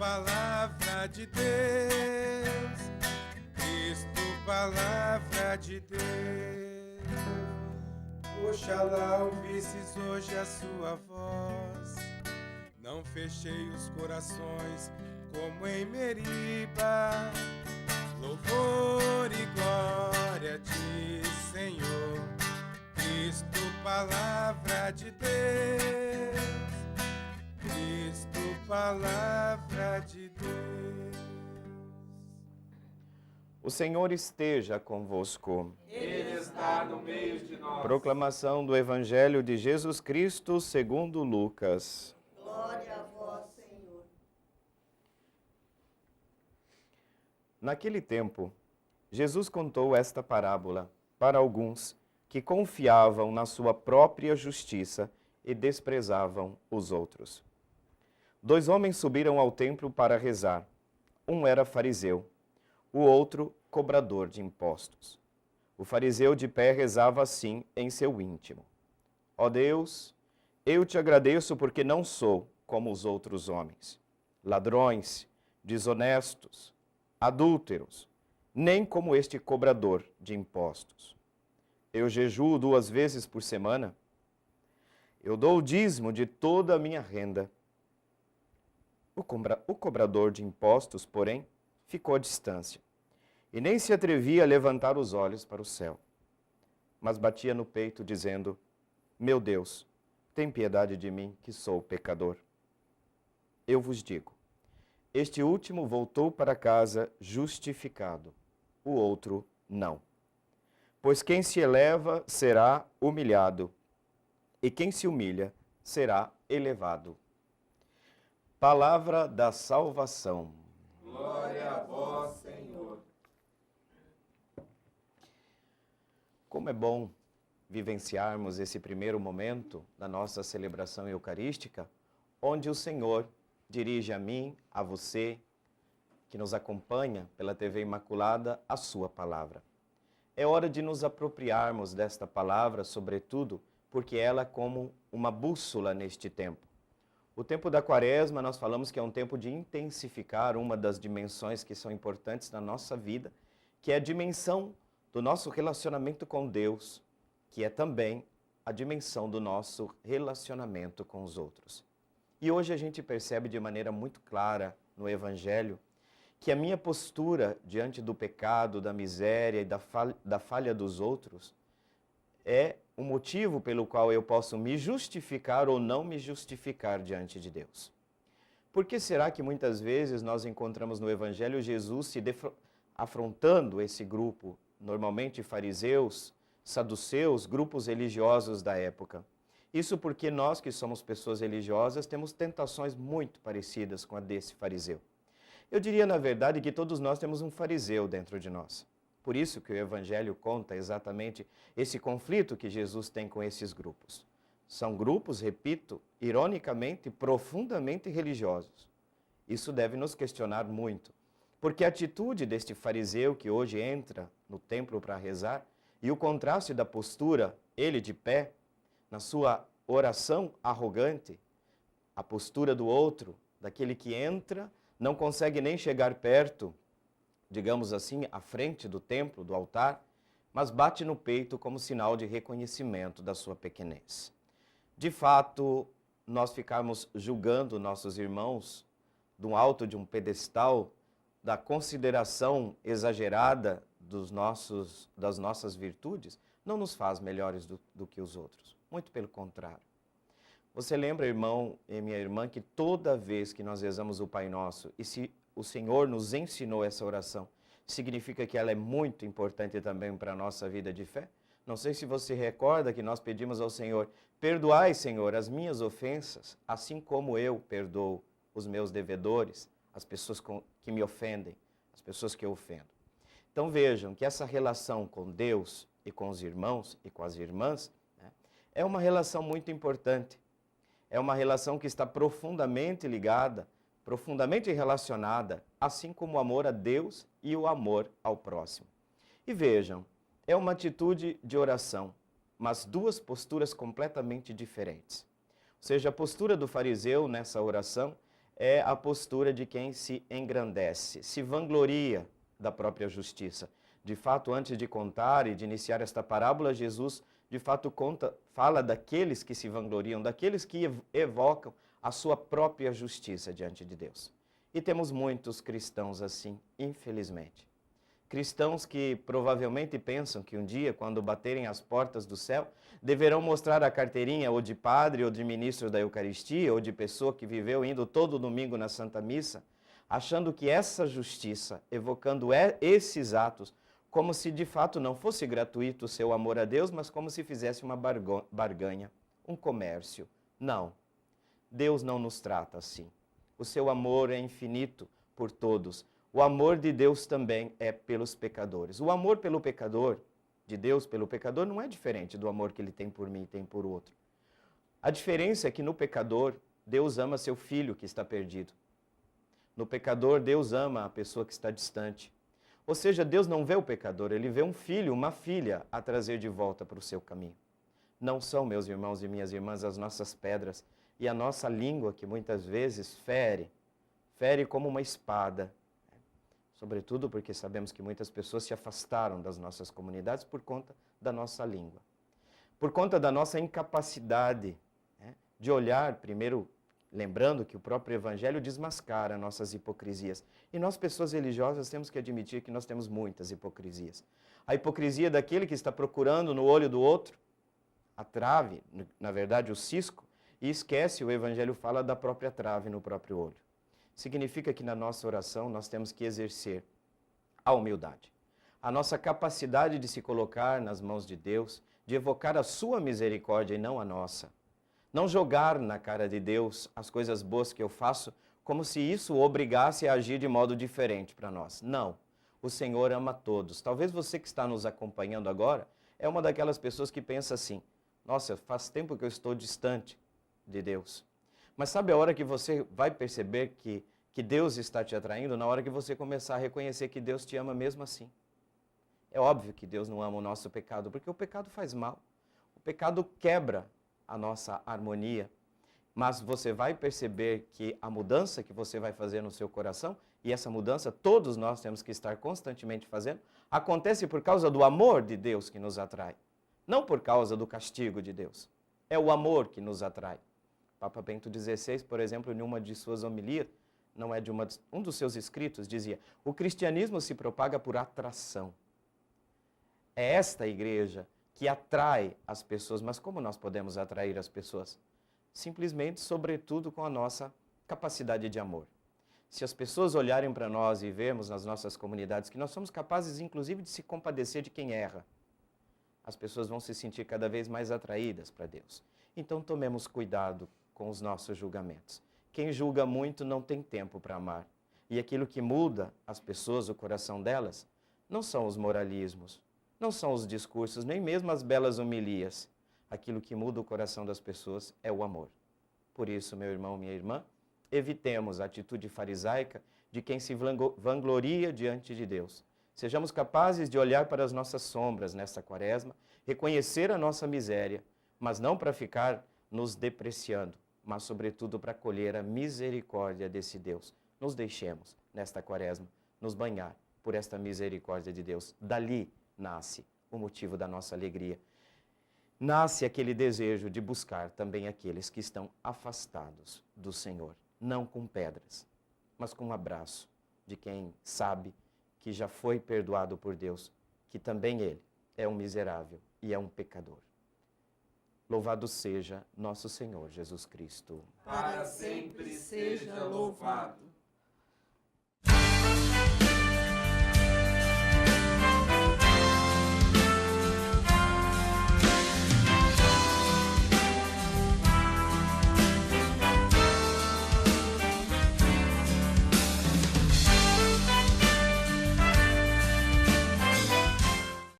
palavra de Deus, Cristo, palavra de Deus. Oxalá ouvisses hoje a sua voz, não fechei os corações como em Meriba. Louvor e glória a ti, Senhor, Cristo, palavra de Deus, Cristo, palavra de Deus. O Senhor esteja convosco. Ele está no meio de nós. Proclamação do Evangelho de Jesus Cristo segundo Lucas. Glória a vós, Senhor. Naquele tempo, Jesus contou esta parábola para alguns que confiavam na sua própria justiça e desprezavam os outros. 2 homens subiram ao templo para rezar. Um era fariseu, o outro cobrador de impostos. O fariseu de pé rezava assim em seu íntimo: Ó Deus, eu te agradeço porque não sou como os outros homens, ladrões, desonestos, adúlteros, nem como este cobrador de impostos. Eu jejuo 2 vezes por semana. Eu dou o dízimo de toda a minha renda. O cobrador de impostos, porém, ficou à distância e nem se atrevia a levantar os olhos para o céu, mas batia no peito, dizendo: Meu Deus, tem piedade de mim, que sou pecador. Eu vos digo, este último voltou para casa justificado, o outro não. Pois quem se eleva será humilhado, e quem se humilha será elevado. Palavra da salvação. Glória a vós, Senhor. Como é bom vivenciarmos esse primeiro momento da nossa celebração eucarística, onde o Senhor dirige a mim, a você, que nos acompanha pela TV Imaculada, a sua palavra. É hora de nos apropriarmos desta palavra, sobretudo porque ela é como uma bússola neste tempo. O tempo da Quaresma, nós falamos que é um tempo de intensificar uma das dimensões que são importantes na nossa vida, que é a dimensão do nosso relacionamento com Deus, que é também a dimensão do nosso relacionamento com os outros. E hoje a gente percebe de maneira muito clara no Evangelho que a minha postura diante do pecado, da miséria e da falha dos outros é o motivo pelo qual eu posso me justificar ou não me justificar diante de Deus. Por que será que muitas vezes nós encontramos no Evangelho Jesus afrontando esse grupo, normalmente fariseus, saduceus, grupos religiosos da época? Isso porque nós que somos pessoas religiosas temos tentações muito parecidas com a desse fariseu. Eu diria, na verdade, que todos nós temos um fariseu dentro de nós. Por isso que o Evangelho conta exatamente esse conflito que Jesus tem com esses grupos. São grupos, repito, ironicamente, profundamente religiosos. Isso deve nos questionar muito, porque a atitude deste fariseu que hoje entra no templo para rezar e o contraste da postura, ele de pé, na sua oração arrogante, a postura do outro, daquele que entra, não consegue nem chegar perto, digamos assim, à frente do templo, do altar, mas bate no peito como sinal de reconhecimento da sua pequenez. De fato, nós ficamos julgando nossos irmãos do alto de um pedestal da consideração exagerada das nossas virtudes, não nos faz melhores do que os outros. Muito pelo contrário. Você lembra, irmão e minha irmã, que toda vez que nós rezamos o Pai Nosso, e se o Senhor nos ensinou essa oração, significa que ela é muito importante também para a nossa vida de fé? Não sei se você recorda que nós pedimos ao Senhor: perdoai, Senhor, as minhas ofensas, assim como eu perdoo os meus devedores, as pessoas que me ofendem, as pessoas que eu ofendo. Então vejam que essa relação com Deus e com os irmãos e com as irmãs, né, é uma relação muito importante. É uma relação que está profundamente ligada, profundamente relacionada, assim como o amor a Deus e o amor ao próximo. E vejam, é uma atitude de oração, mas 2 posturas completamente diferentes. Ou seja, a postura do fariseu nessa oração é a postura de quem se engrandece, se vangloria da própria justiça. De fato, antes de contar e de iniciar esta parábola, Jesus, de fato, fala daqueles que se vangloriam, daqueles que evocam a sua própria justiça diante de Deus. E temos muitos cristãos assim, infelizmente. Cristãos que provavelmente pensam que um dia, quando baterem as portas do céu, deverão mostrar a carteirinha ou de padre, ou de ministro da Eucaristia, ou de pessoa que viveu indo todo domingo na Santa Missa, achando que essa justiça, evocando esses atos, como se de fato não fosse gratuito o seu amor a Deus, mas como se fizesse uma barganha, um comércio. Não, Deus não nos trata assim. O seu amor é infinito por todos. O amor de Deus também é pelos pecadores. O amor pelo pecador, de Deus pelo pecador, não é diferente do amor que ele tem por mim e tem por outro. A diferença é que no pecador, Deus ama seu filho que está perdido. No pecador, Deus ama a pessoa que está distante. Ou seja, Deus não vê o pecador, ele vê um filho, uma filha a trazer de volta para o seu caminho. Não são, meus irmãos e minhas irmãs, as nossas pedras e a nossa língua que muitas vezes fere como uma espada. Sobretudo porque sabemos que muitas pessoas se afastaram das nossas comunidades por conta da nossa língua. Por conta da nossa incapacidade de olhar, primeiro, lembrando que o próprio Evangelho desmascara nossas hipocrisias. E nós, pessoas religiosas, temos que admitir que nós temos muitas hipocrisias. A hipocrisia daquele que está procurando no olho do outro a trave, na verdade o cisco, e esquece, o Evangelho fala da própria trave no próprio olho. Significa que na nossa oração nós temos que exercer a humildade. A nossa capacidade de se colocar nas mãos de Deus, de evocar a sua misericórdia e não a nossa. Não jogar na cara de Deus as coisas boas que eu faço, como se isso o obrigasse a agir de modo diferente para nós. Não. O Senhor ama todos. Talvez você que está nos acompanhando agora é uma daquelas pessoas que pensa assim: nossa, faz tempo que eu estou distante de Deus. Mas sabe a hora que você vai perceber que Deus está te atraindo? Na hora que você começar a reconhecer que Deus te ama mesmo assim. É óbvio que Deus não ama o nosso pecado, porque o pecado faz mal. O pecado quebra a nossa harmonia. Mas você vai perceber que a mudança que você vai fazer no seu coração, e essa mudança todos nós temos que estar constantemente fazendo, acontece por causa do amor de Deus que nos atrai. Não por causa do castigo de Deus. É o amor que nos atrai. Papa Bento XVI, por exemplo, em uma de suas homilias, não é de um dos seus escritos, dizia: o cristianismo se propaga por atração. É esta igreja que atrai as pessoas. Mas como nós podemos atrair as pessoas? Simplesmente, sobretudo, com a nossa capacidade de amor. Se as pessoas olharem para nós e vermos nas nossas comunidades que nós somos capazes, inclusive, de se compadecer de quem erra, as pessoas vão se sentir cada vez mais atraídas para Deus. Então, tomemos cuidado com os nossos julgamentos. Quem julga muito não tem tempo para amar. E aquilo que muda as pessoas, o coração delas, não são os moralismos, não são os discursos, nem mesmo as belas homilias. Aquilo que muda o coração das pessoas é o amor. Por isso, meu irmão, minha irmã, evitemos a atitude farisaica de quem se vangloria diante de Deus. Sejamos capazes de olhar para as nossas sombras nesta quaresma, reconhecer a nossa miséria, mas não para ficar nos depreciando, mas sobretudo para colher a misericórdia desse Deus. Nos deixemos, nesta quaresma, nos banhar por esta misericórdia de Deus. Dali nasce o motivo da nossa alegria. Nasce aquele desejo de buscar também aqueles que estão afastados do Senhor, não com pedras, mas com um abraço de quem sabe que já foi perdoado por Deus, que também ele é um miserável e é um pecador. Louvado seja nosso Senhor Jesus Cristo. Para sempre seja louvado.